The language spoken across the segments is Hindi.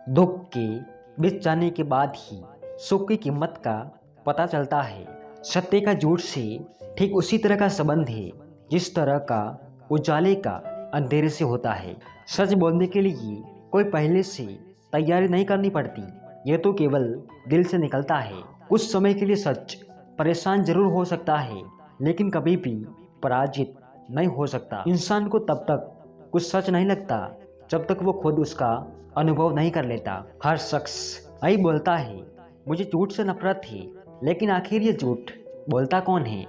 दुख के बीच जाने के बाद ही सुख की कीमत का पता चलता है। सत्य का झूठ से ठीक उसी तरह का संबंध है जिस तरह का उजाले का अंधेरे से होता है। सच बोलने के लिए कोई पहले से तैयारी नहीं करनी पड़ती, यह तो केवल दिल से निकलता है। कुछ समय के लिए सच परेशान जरूर हो सकता है, लेकिन कभी भी पराजित नहीं हो सकता। इंसान को तब तक कुछ सच नहीं लगता जब तक वो खुद उसका अनुभव नहीं कर लेता। हर शख्स यही बोलता है, मुझे झूठ से नफरत है, लेकिन आखिर ये झूठ बोलता कौन है?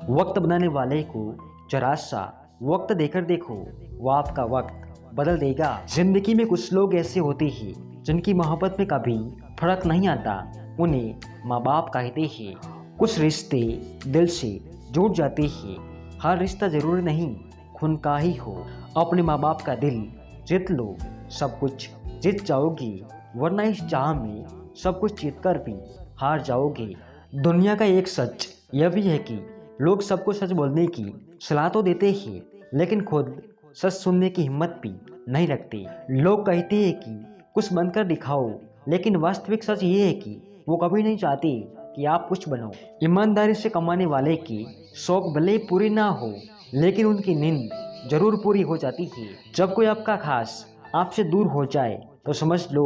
वक्त बनाने वाले को जरा सा वक्त देकर देखो, वो आपका वक्त बदल देगा। जिंदगी में कुछ लोग ऐसे होते हैं जिनकी मोहब्बत में कभी फर्क नहीं आता, उन्हें माँ बाप कहते हैं। कुछ रिश्ते दिल से जुड़ जाते हैं, हर रिश्ता जरूरी नहीं खून का ही हो। अपने माँ बाप का दिल जीत लो, सब कुछ जीत जाओगे, वरना इस चाह में सब कुछ जीत कर भी हार जाओगे। दुनिया का एक सच यह भी है कि लोग सबको सच बोलने की सलाह तो देते हैं, लेकिन खुद सच सुनने की हिम्मत भी नहीं रखते। लोग कहते हैं कि कुछ बनकर दिखाओ, लेकिन वास्तविक सच ये है कि वो कभी नहीं चाहते कि आप कुछ बनो। ईमानदारी से कमाने वाले की शौक भले पूरी ना हो, लेकिन उनकी नींद जरूर पूरी हो जाती है। जब कोई आपका खास आपसे दूर हो जाए तो समझ लो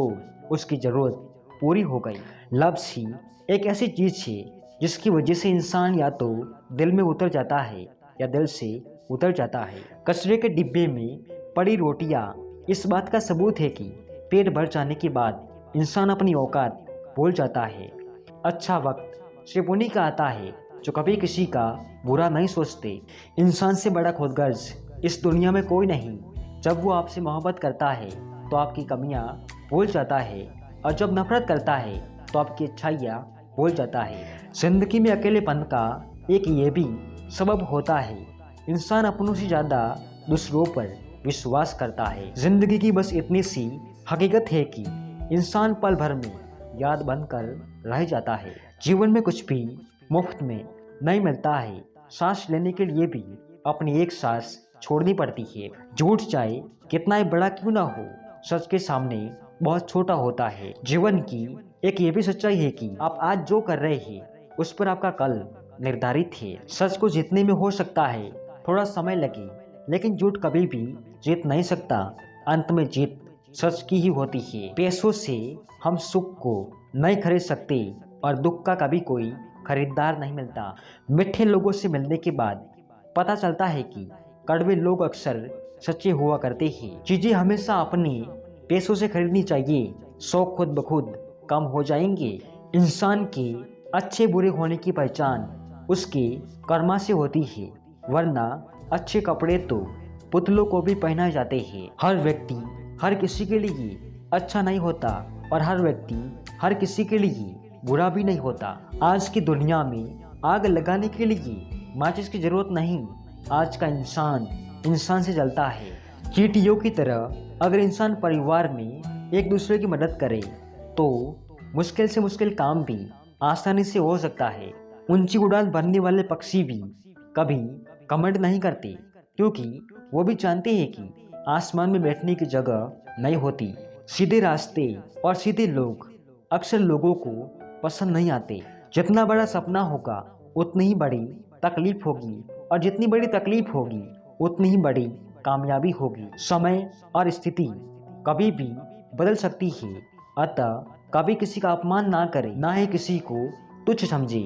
उसकी जरूरत पूरी हो गई। लफ्ज़ ही एक ऐसी चीज है जिसकी वजह से इंसान या तो दिल में उतर जाता है या दिल से उतर जाता है। कचरे के डिब्बे में पड़ी रोटियां इस बात का सबूत है कि पेट भर जाने के बाद इंसान अपनी औकात भूल जाता है। अच्छा वक्त सिर्फ उन्हीं का आता है जो कभी किसी का बुरा नहीं सोचते। इंसान से बड़ा खुदगर्ज इस दुनिया में कोई नहीं। जब वो आपसे मोहब्बत करता है तो आपकी कमियां भूल जाता है, और जब नफरत करता है तो आपकी अच्छाइयाँ भूल जाता है। जिंदगी में अकेलेपन का एक ये भी सबब होता है, इंसान अपनों से ज़्यादा दूसरों पर विश्वास करता है। जिंदगी की बस इतनी सी हकीकत है कि इंसान पल भर में याद बनकर रह जाता है। जीवन में कुछ भी मुफ्त में नहीं मिलता है, सांस लेने के लिए भी अपनी एक सांस छोड़नी पड़ती है। झूठ चाहे कितना ही बड़ा क्यों ना हो, सच के सामने बहुत छोटा होता है। जीवन की एक ये भी सच्चाई है कि आप आज जो कर रहे हैं उस पर आपका कल निर्धारित है। सच को जीतने में हो सकता है थोड़ा समय लगे, लेकिन झूठ कभी भी जीत नहीं सकता। अंत में जीत सच की ही होती है। पैसों से हम सुख को नहीं खरीद सकते, और दुख का कभी कोई खरीदार नहीं मिलता। मीठे लोगों से मिलने के बाद पता चलता है कि कड़वे लोग अक्सर सच्चे हुआ करते हैं। चीजें हमेशा अपने पैसों से खरीदनी चाहिए, शौक खुद ब खुद कम हो जाएंगे। इंसान के अच्छे बुरे होने की पहचान उसके कर्मा से होती है, वरना अच्छे कपड़े तो पुतलों को भी पहनाए जाते हैं। हर व्यक्ति हर किसी के लिए अच्छा नहीं होता, और हर व्यक्ति हर किसी के लिए बुरा भी नहीं होता। आज की दुनिया में आग लगाने के लिए माचिस की जरूरत नहीं, आज का इंसान इंसान से जलता है। चींटियों की तरह अगर इंसान परिवार में एक दूसरे की मदद करे तो मुश्किल से मुश्किल काम भी आसानी से हो सकता है। ऊंची उड़ान भरने वाले पक्षी भी कभी कमेंट नहीं करते, क्योंकि वो भी जानते हैं कि आसमान में बैठने की जगह नहीं होती। सीधे रास्ते और सीधे लोग अक्सर लोगों को पसंद नहीं आते। जितना बड़ा सपना होगा उतनी ही बड़ी तकलीफ होगी, और जितनी बड़ी तकलीफ होगी उतनी ही बड़ी कामयाबी होगी। समय और स्थिति कभी भी बदल सकती है, अतः कभी किसी का अपमान ना करें, ना ही किसी को तुच्छ समझे।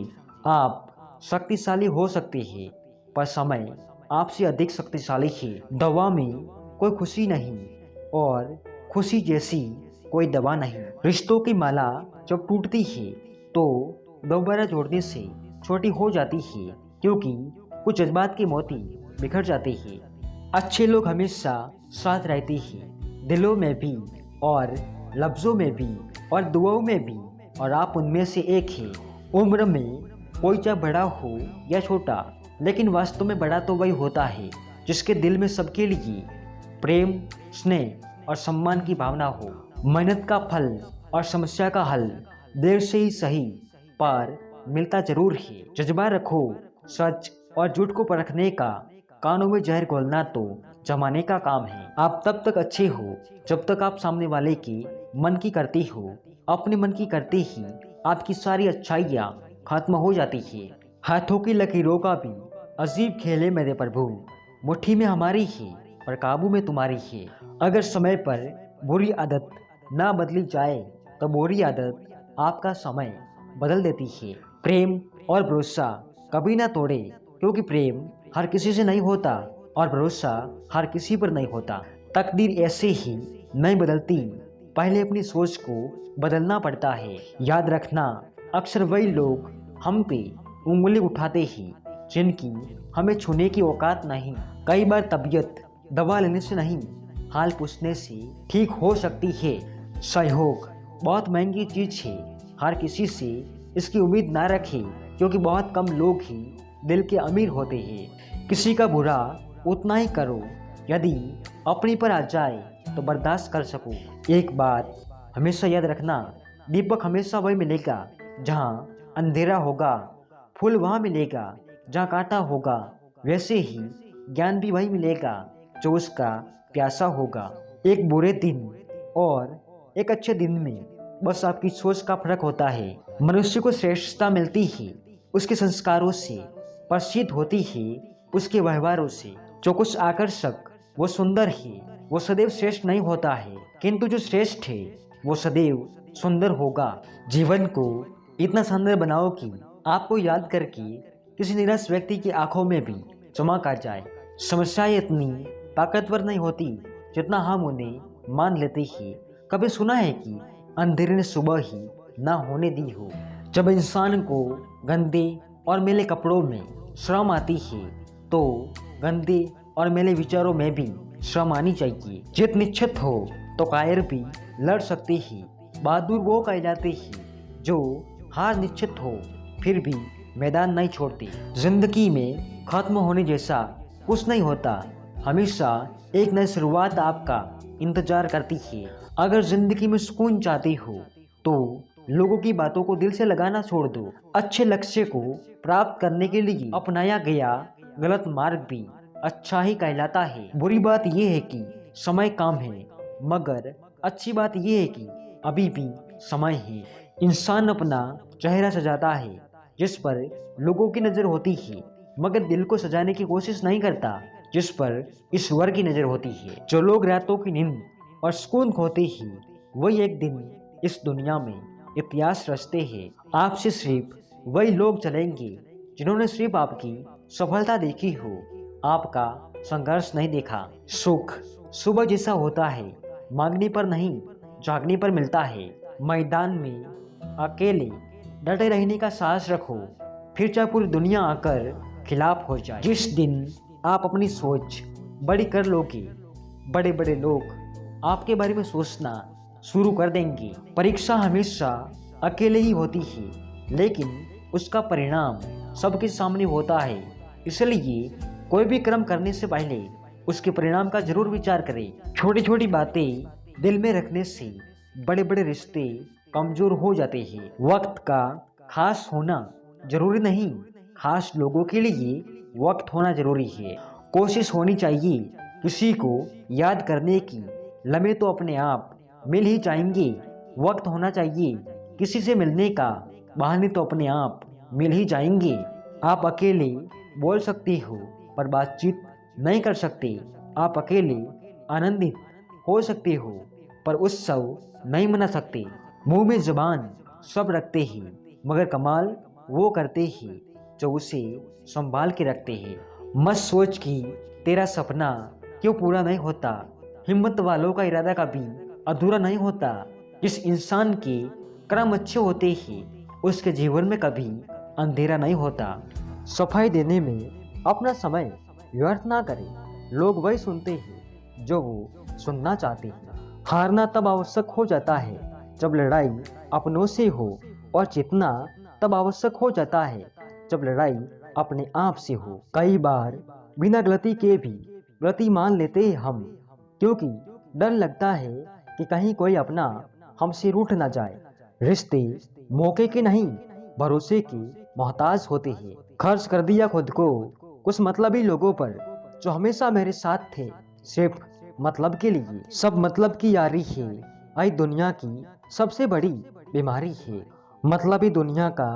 आप शक्तिशाली हो सकते हैं, पर समय आपसे अधिक शक्तिशाली है। दवा में कोई खुशी नहीं, और खुशी जैसी कोई दवा नहीं। रिश्तों की माला जब टूटती है तो दोबारा जोड़ने से छोटी हो जाती है, क्योंकि कुछ जज्बात की मोती बिखर जाते हैं। अच्छे लोग हमेशा साथ रहते हैं, दिलों में भी और लफ्ज़ों में भी और दुआओं में भी, और आप उनमें से एक हैं। उम्र में कोई चाहे बड़ा हो या छोटा, लेकिन वास्तव में बड़ा तो वही होता है जिसके दिल में सबके लिए प्रेम, स्नेह और सम्मान की भावना हो। मेहनत का फल और समस्या का हल देर से ही सही पर मिलता जरूर है। जज्बा रखो, सच और झूठ को परखने का, कानों में जहर घोलना तो जमाने का काम है। आप तब तक अच्छे हो जब तक आप सामने वाले की मन की करते हो। अपने मन की करते ही आपकी सारी अच्छाइयाँ खत्म हो जाती है। हाथों की लकीरों का भी अजीब खेल है मेरे प्रभु, मुट्ठी में हमारी है पर काबू में तुम्हारी है। अगर समय पर बुरी आदत ना बदली जाए तो बुरी आदत आपका समय बदल देती है। प्रेम और भरोसा कभी ना तोड़े, क्योंकि प्रेम हर किसी से नहीं होता और भरोसा हर किसी पर नहीं होता। तकदीर ऐसे ही नहीं बदलती, पहले अपनी सोच को बदलना पड़ता है। याद रखना, अक्सर वही लोग हम पे उंगली उठाते हैं जिनकी हमें छूने की औकात नहीं। कई बार तबीयत दवा लेने से नहीं, हाल पूछने से ठीक हो सकती है। सहयोग बहुत महंगी चीज है, हर किसी से इसकी उम्मीद ना रखें, क्योंकि बहुत कम लोग ही दिल के अमीर होते हैं। किसी का बुरा उतना ही करो यदि अपनी पर आ जाए तो बर्दाश्त कर सको। एक बात हमेशा याद रखना, दीपक हमेशा वही मिलेगा जहाँ अंधेरा होगा, फूल वहाँ मिलेगा जहाँ कांटा होगा, वैसे ही ज्ञान भी वही मिलेगा जो उसका प्यासा होगा। एक बुरे दिन और एक अच्छे दिन में बस आपकी सोच का फर्क होता है। मनुष्य को श्रेष्ठता मिलती है उसके संस्कारों से, प्रसिद्ध होती है उसके व्यवहारों से। जो कुछ आकर्षक वो सुंदर है वो सदैव श्रेष्ठ नहीं होता है, किंतु जो श्रेष्ठ है वो सदैव सुंदर होगा। जीवन को इतना सुंदर बनाओ कि आपको याद करके किसी निराश व्यक्ति की आंखों में भी चमक आ जाए। समस्याएं इतनी ताकतवर नहीं होती जितना हम उन्हें मान लेते हैं। कभी सुना है कि अंधेरे ने सुबह ही ना होने दी हो। जब इंसान को गंदे और मैले कपड़ों में श्रम आती है तो गंदे और मैले विचारों में भी श्रम आनी चाहिए। जित निश्चित हो तो कायर भी लड़ सकते हैं। बहादुर वो कहलाते हैं जो हार निश्चित हो फिर भी मैदान नहीं छोड़ते। जिंदगी में खत्म होने जैसा कुछ नहीं होता, हमेशा एक नई शुरुआत आपका इंतजार करती है। अगर जिंदगी में सुकून चाहते हो तो लोगों की बातों को दिल से लगाना छोड़ दो। अच्छे लक्ष्य को प्राप्त करने के लिए अपनाया गया गलत मार्ग भी अच्छा ही कहलाता है। बुरी बात यह है कि समय कम है, मगर अच्छी बात यह है कि अभी भी समय है। इंसान अपना चेहरा सजाता है जिस पर लोगों की नजर होती है, मगर दिल को सजाने की कोशिश नहीं करता जिस पर ईश्वर की नजर होती है। जो लोग रातों की नींद और सुकून खोते हैं वही एक दिन इस दुनिया में इतिहास रचते हैं। आपसे सिर्फ वही लोग चलेंगे जिन्होंने सिर्फ आपकी सफलता देखी हो, आपका संघर्ष नहीं देखा। सुख सुबह जैसा होता है, मांगने पर नहीं जागने पर मिलता है। मैदान में अकेले डटे रहने का साहस रखो, फिर चाहे पूरी दुनिया आकर खिलाफ हो जाए। जिस दिन आप अपनी सोच बड़ी कर लोगे, बड़े बड़े लोग आपके बारे में सोचना शुरू कर देंगे। परीक्षा हमेशा अकेले ही होती है, लेकिन उसका परिणाम सबके सामने होता है। इसलिए कोई भी कर्म करने से पहले उसके परिणाम का जरूर विचार करें। छोटी छोटी बातें दिल में रखने से बड़े बड़े रिश्ते कमजोर हो जाते हैं। वक्त का खास होना जरूरी नहीं, खास लोगों के लिए वक्त होना जरूरी है। कोशिश होनी चाहिए किसी को याद करने की, लम्हे तो अपने आप मिल ही जाएंगे। वक्त होना चाहिए किसी से मिलने का, बहाने तो अपने आप मिल ही जाएंगे। आप अकेले बोल सकते हो पर बातचीत नहीं कर सकते। आप अकेले आनंदित हो सकते हो पर उत्सव नहीं मना सकते। मुंह में जुबान सब रखते हैं, मगर कमाल वो करते हैं जो उसे संभाल के रखते हैं। मत सोच कि तेरा सपना क्यों पूरा नहीं होता, हिम्मत वालों का इरादा कभी अधूरा नहीं होता। जिस इंसान के कर्म अच्छे होते हैं उसके जीवन में कभी अंधेरा नहीं होता। सफाई देने में अपना समय व्यर्थ ना करें, लोग वही सुनते हैं जो वो सुनना चाहते हैं। हारना तब आवश्यक हो जाता है जब लड़ाई अपनों से हो, और जीतना तब आवश्यक हो जाता है जब लड़ाई अपने आप से हो। कई बार बिना गलती के भी गलती मान लेते हैं हम, क्योंकि डर लगता है कि कहीं कोई अपना हमसे रूठ ना जाए। रिश्ते मौके के नहीं भरोसे के मोहताज होते हैं। खर्च कर दिया खुद को कुछ मतलबी लोगों पर, जो हमेशा मेरे साथ थे, सिर्फ मतलब के लिए। सब मतलब की यारी है, आई दुनिया की सबसे बड़ी बीमारी है। मतलबी दुनिया का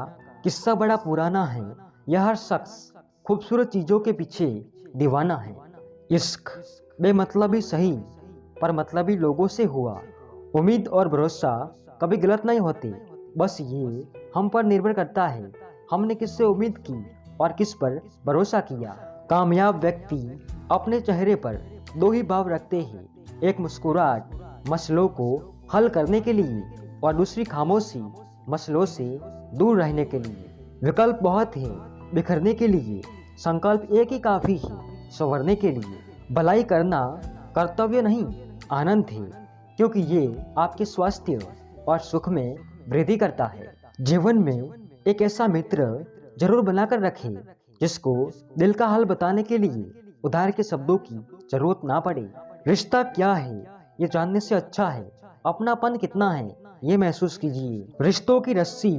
किस्सा बड़ा पुराना है। यह हर शख्स खूबसूरत चीजों के पीछे दीवाना है। इश्क बेमतलबी सही, पर मतलबी लोगों से हुआ। उम्मीद और भरोसा कभी गलत नहीं होते, बस ये हम पर निर्भर करता है हमने किससे उम्मीद की और किस पर भरोसा किया। कामयाब व्यक्ति अपने चेहरे पर दो ही भाव रखते हैं, एक मुस्कुराहट मसलों को हल करने के लिए और दूसरी खामोशी मसलों से दूर रहने के लिए। विकल्प बहुत है बिखरने के लिए, संकल्प एक ही काफी है संवरने के लिए। भलाई करना कर्तव्य नहीं, आनंद है, क्योंकि ये आपके स्वास्थ्य और सुख में वृद्धि करता है। जीवन में एक ऐसा मित्र जरूर बनाकर रखें जिसको दिल का हाल बताने के लिए उधार के शब्दों की जरूरत ना पड़े। रिश्ता क्या है ये जानने से अच्छा है अपनापन कितना है ये महसूस कीजिए। रिश्तों की रस्सी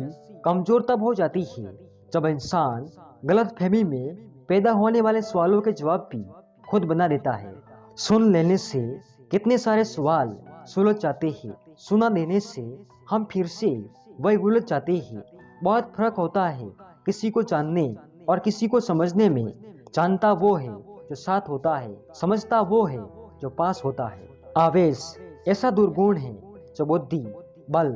कमजोर तब हो जाती है जब इंसान गलतफहमी में पैदा होने वाले सवालों के जवाब भी खुद बना देता है। सुन लेने से कितने सारे सवाल सुलझ जाते हैं, सुना देने से हम फिर से वही उलझ जाते हैं। बहुत फर्क होता है किसी को जानने और किसी को समझने में। जानता वो है जो साथ होता है, समझता वो है जो पास होता है। आवेश ऐसा दुर्गुण है जो बुद्धि, बल,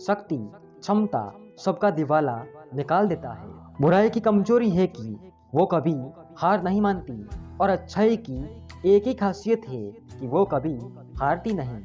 शक्ति, क्षमता सबका दिवाला निकाल देता है। बुराई की कमजोरी है कि वो कभी हार नहीं मानती और अच्छाई की एक ही खासियत है कि वो कभी हारती नहीं।